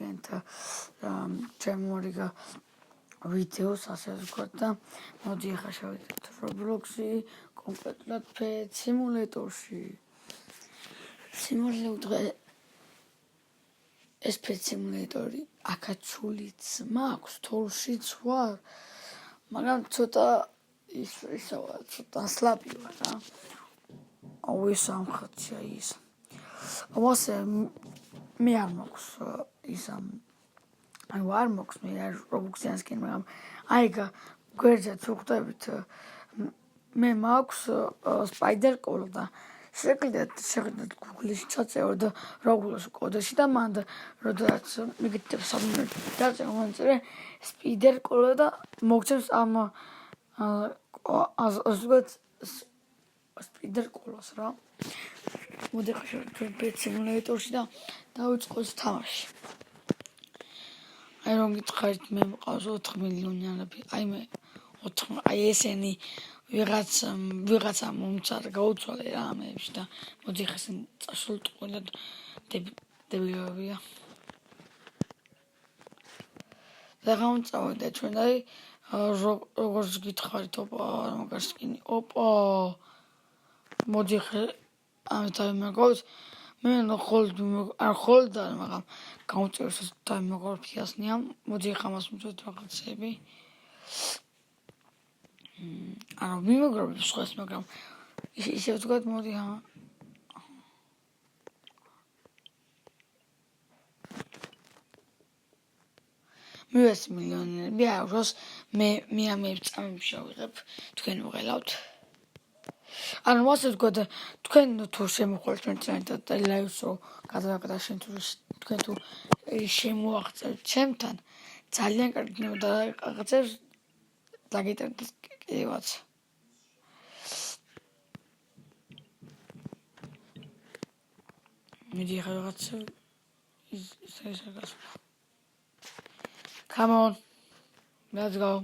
წარადგენთ ჩემი ვიდეოს ასე ვთქვათ და მოდი ახლა შევიდეთ Roblox-ი კონკრეტულად Pet Simulator-ში. ეს Pet Simulator-ი აკაცულიც მაქვს, თორშიც ვარ, მაგრამ ცოტა ცოტა სლაპი ვარ რა. ეს ამხაცია ის. ამასე მე არ მაქვს ის არ მაქვს მე Roblox-იან სკინი, მაგრამ გვერდზე თუ ხვდებით მე მაქვს Spider Call და შეგვიძლიათ Google-ში ჩაწევოთ და Roblox კოდში და მანდ როდესაც მიგდებ საბმეტი დაწევ მონწერე Spider Call და მოგცემს ამ Spider Call-ს რა. მოდი ხა შევიდეთ Pet Simulator-ში და დავიწყოთ თამაში. რომ გითხარით მე მყავს 4 მილიონიანები, ესენი ვიღაცა მომცა და გაუცვალე რა ამებში და მოდი ხა ესენი წასულთ ყველა დებილებია. და გამწავით და ჩვენ როგორც გითხარით მაგარ სკინი მოდი ხა ამთავი მეგობრს მე არ ხოლდა მაგრამ გამწევს თავი მეგობრფიასნია მოდი ხა მას მწვეთ რაღაცები არა მიმეგობრებს ხოს მაგრამ ისე ვთქვათ მოდი ხა მივეს მილიონერები აუროს მე ამებს წამიმშავიღებ თქვენ უღელავთ ანუ ასე ვთქვათ თქვენ თუ შემოხვალთ ჩვენ და ლაივს რო გადავაკეთე თქვენ თუ შემოაღწევთ ჩემთან ძალიან კარგი და რაღაცებს დაგიწერთ კიდევაც მიდი ხა რაღაც ის Come on, let's go.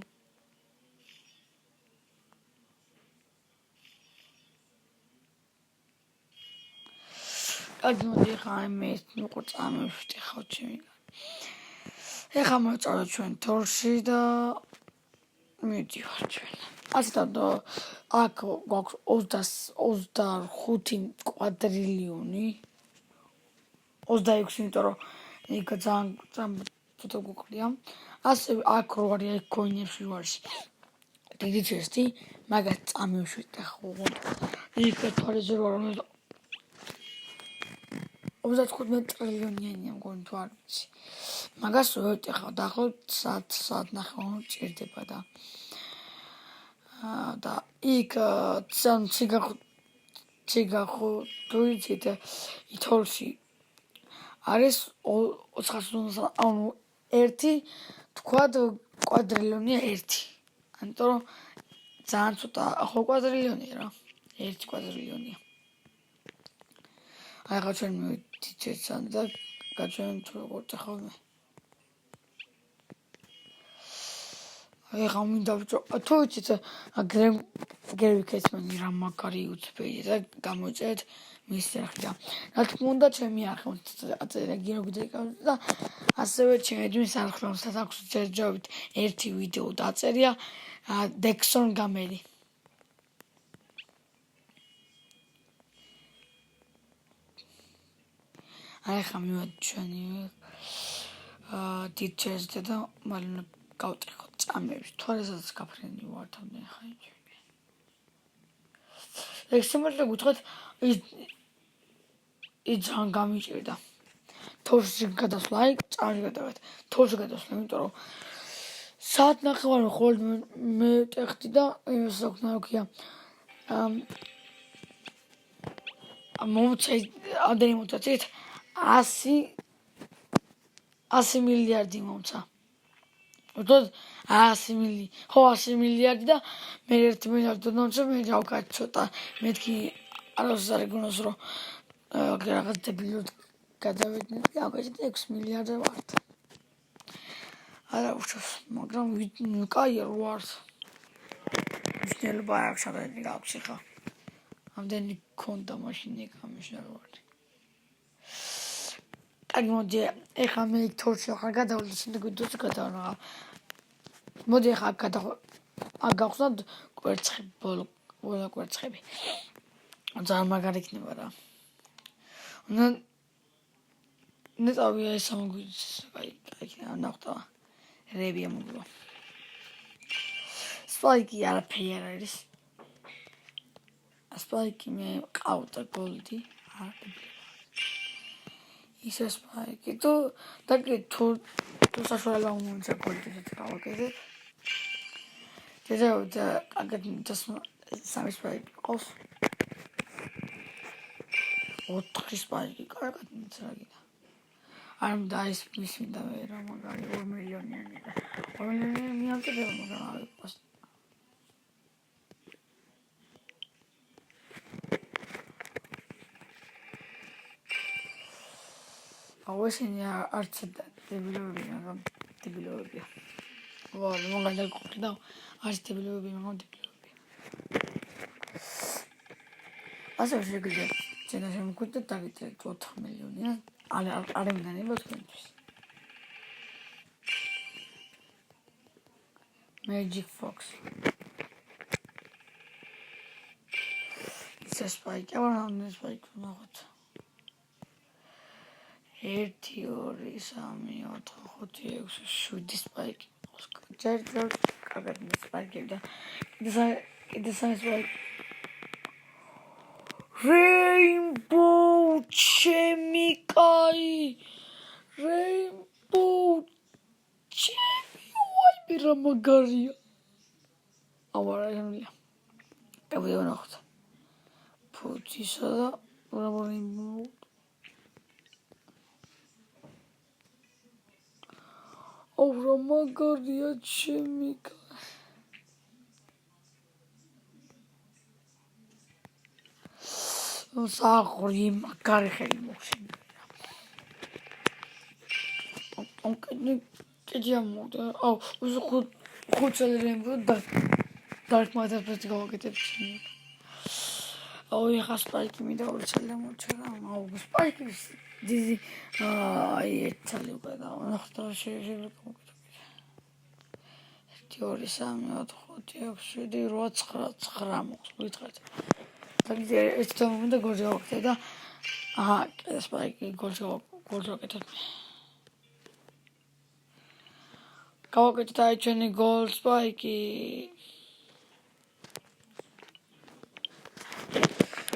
მოდი ხა მე უყურთ ამევშტი ხავ ჩემი. ეხა მოწავდა ჩვენ თორში და მიდივარ ჩვენ. ასე და აქ გვაქვს 25 კვადრილიონი 26 იმიტომ რომ იქ ძალიან ფოტო გუკლია. ასე აქ რო არის ეგ კოინებში ვარში. დიდი ჩესტი, მაგას წამივშვით ახლა უღონდ. იქ თორეზე რო არის 35 ტრილიონიანი მგონი თუ არ ვიცი. მაგას ვევტი ხა დაახლოებით საათ ნახევარი ჭირდება და იქ ციგახო თუ იცით ითოლში არის 450 ანუ 1 თქვათ კვადრილიონია 1. ამიტომ რომ ძალიან ცოტა ხო კვადრილიონია რა. 1 კვადრილიონია. ახლა ჩვენ მივიდით და გაჩვენებთ როგორ ხავმე. ახლა მინდა თუ იცით გერი კეცმანი რა მაგარი უცბეია და გამოწერეთ მის სახიდან. რა თქმა უნდა ჩემი არხი აწერა გიროგდეკავს და ასევე ჩემთვის არხმასაც აქვს ჯერჯერობით ერთი ვიდეო დაწერია Dexon გამერი. ახლა მივედი ჩვენი დიჩესდე და მალე გავტეხოთ წამებს. თორესაც გაფრენი ვარ თამდე ხა ჩემი. ექსემპლარი გითხრათ ის ძალიან გამიჭირდა. თორში გადასვლა, წამში გადავედი. თორში გადასვლა, იმიტომ რომ საათ ნახევარი ხოლმე მე ტეხტი და იმას აქვს მომწე ამდენი მომწეთ 100 მილიარდი მომცა. ვთქვათ 100 მილიარდი და მე 1 მილიარდი მომცა მე გავკაც ცოტა მეთქი არასდროს არ ეგონოს რომ რაღაც დებილად გადავედი გავკეთე 6 მილიარდი ვართ. არა უშავს მაგრამ კაია რო ვართ. მშენებლობა აქვს ამდენი გაქვს ხა. ამდენი ქონდა მაშინ ეგ ამიშნარ ვარ. კარგი მოდი ეხლა მე იქ თორში ხარ გადავლა შემდეგ ვიდეოზე გადავნა მოდი ეხლა აქ გავხსნათ კვერცხები ბოლა კვერცხები ძალიან მაგარი იქნება რა ნეტავია ეს ამოგვიძ აი ნახტა რებია მოგვა სპაიკი არაფერი არ არის სპაიკი მე ყავდა გოლდი ის სპაიკი თუ საშუალება მომწა გოლდით გავაკეთე და კარგად სამი სპაიკი ყავს 4 სპაიკი კარგად მიცრაგინა არ მინდა ის მის მინდა მე რა მაგარი 2 მილიონიანი 2 მილიონიანი მიამწდება მაგრამ არ იყოს ესენი არც დებილოები მაგრამ დებილოებია მაგალითად გიყიდა არც დებილოები მაგრამ დებილოებია ასე შეგვიძლია ცენა შემოგვიდეთ დაგიწერეთ 4 მილიონია არ მინდა თქვენთვის Magic Fox ის სპაიკი არა სპაიკი ნახოთ 1 2 3 4 5 6 7 სპაიკი ჯერ კარგად სპაიკი და კიდე სპაიკი Rainbow Chemikai Rainbow Chemikai მირა მაგარია ავარა შემიძლია დავიდე ნახოთ ფუძისა და Rainbow აურა მაგარია ჩემიკა საღრი მაგარი ხელი მოხსენია კიდე ამოდა ეს ხუთი რემბო და Dark Matter პროექტი გავაკეთებ ეხა სპაიკი მინდა 2 წელი მოჩერა სპაიკი დიდი აი 1 წელი უკვე ნახტა შეიძლება გავაკეთე 1 2 3 4 5 6 7 8 9 მოვიტყეთ ეს თემი გოლს გავაკეთე და სპაიკი გოლს გავაკეთე გავაკეთე აი ჩვენი გოლ სპაიკი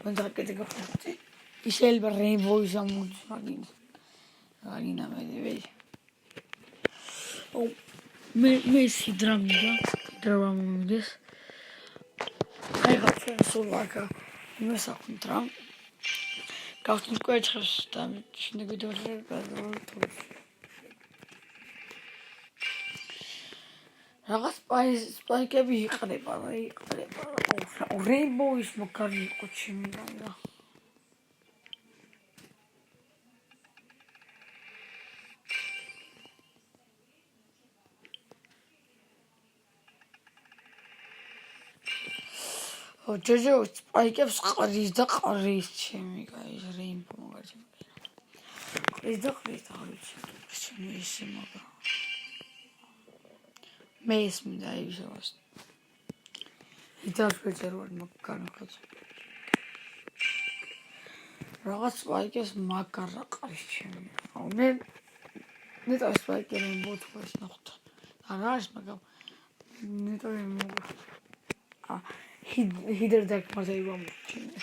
მანდა კიდე გავაკეთე შეიძლება რეინბოის ამოდის აგინა მე სიდრამა მომდეს აი ხარ სულაკა მე საკუნტრა გავხსნით კვერცხებს და შემდეგ ვიდეოზე გადავიდეთ რაღაც სპაიკები იყრება რეინბოის მაგარი იყო ჩემიდან რა ჯოჯო სპაიკებს ყრის და ყრის ჩემიკა ის რეინბო მაგარი ყრის და ჩემი ისე მაგარი მე ის მინდა ივსოს იტალს ვეჭერვარ მაგარი ხოც რაღაც სპაიკებს მაგარა ყრის ჩემი მე და სპაიკები მოთხოვს ნახოთ არა არის მაგრამ ნეტო ჰიდერ დაკ მარტივი მომჩინე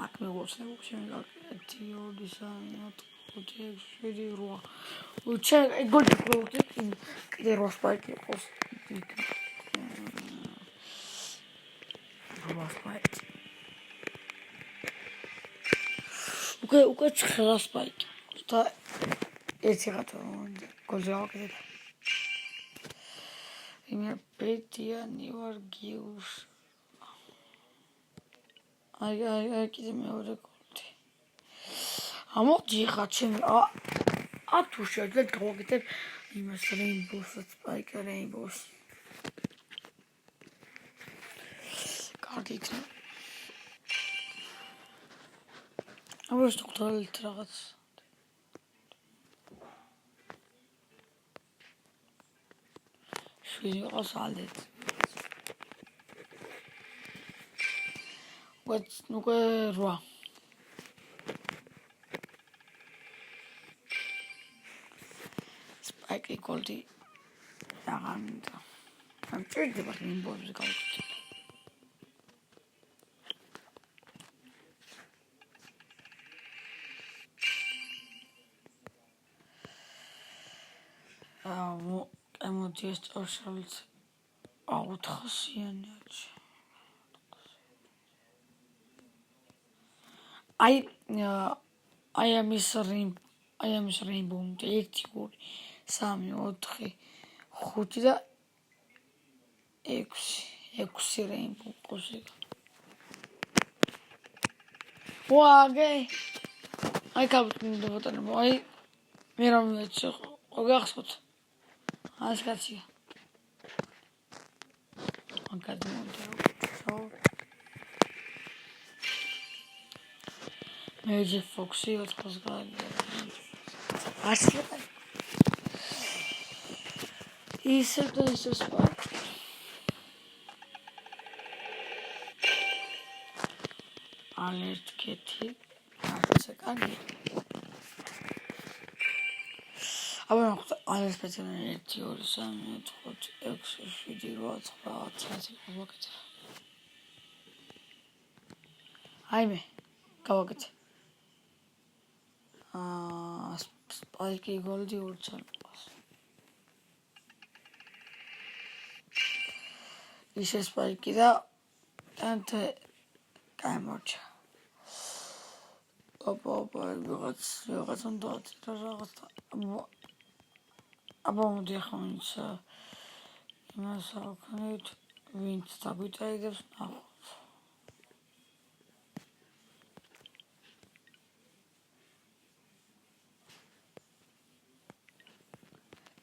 აქ მე ვოსნებ ჩემი გაკეთე 2 3 4 5 6 7 8 უჩე გოლდი პროექტი კიდე 8 სპაიკი ყავს უკვე 9 სპაიკი და ერთი ხათო გოლზე გავაკეთე იმერ პეტიანი ვარ გიუს აი კიდე მეორე გოლდი ამოდი ხა ჩემი თუ შეიძლება გავაკეთებ იმას რეინბოს სპაიკ რეინბოს კარგი იქნება აბა შტოქთალით რაღაც შვილი ყავს ალეთ უკვე 8 სპაიკი გოლდი აღარ მინდა ამ ჭირდება იმბოზე გავაკეთე მოდი ეს წავშალოთ 400-იანი აი ამის რეინბოუ 1 2 3 4 5 და 6 რეინბოუ ყოსი ვაგე აი გავწმინდა ბოტანებო აი მე რამეც ხო გახსოვთ ეს კაცია მაგად მომდეო მეჯი ფოქსი 400 გაიგე ასლება ისე და ისე სპარკ ალერტ კეთი ასე კარგი აბა ალერტ სპეციალური 1 2 3 4 5 6 7 8 9 10 აიმე გავაკეთე სპაიკი გოლდი ურჩალყავს ისე სპაიკი და ანტე კამორჩა აბა რაღაც უნდა რაღაც აბა მოდი ახლა იმას ავქნით ვინც დაგვიტაიდებს ნახოთ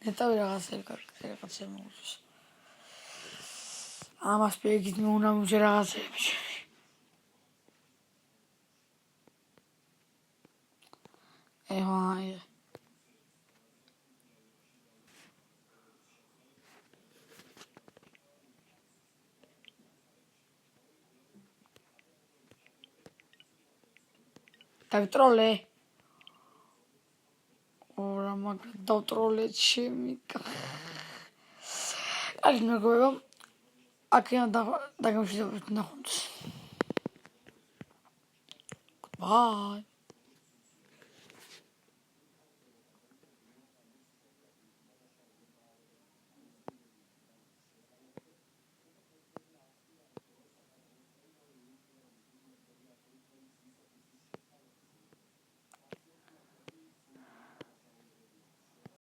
ნეტავი რაღაცა მოგწეს ამას პირიქით მე უნდა მივჭერ რაღაცები აი დავტროლე ორა მაგ დავტროლე ჩემი აი მეგობრებო აქედან დაგემშვიდობებით ნახვამდის Goodbye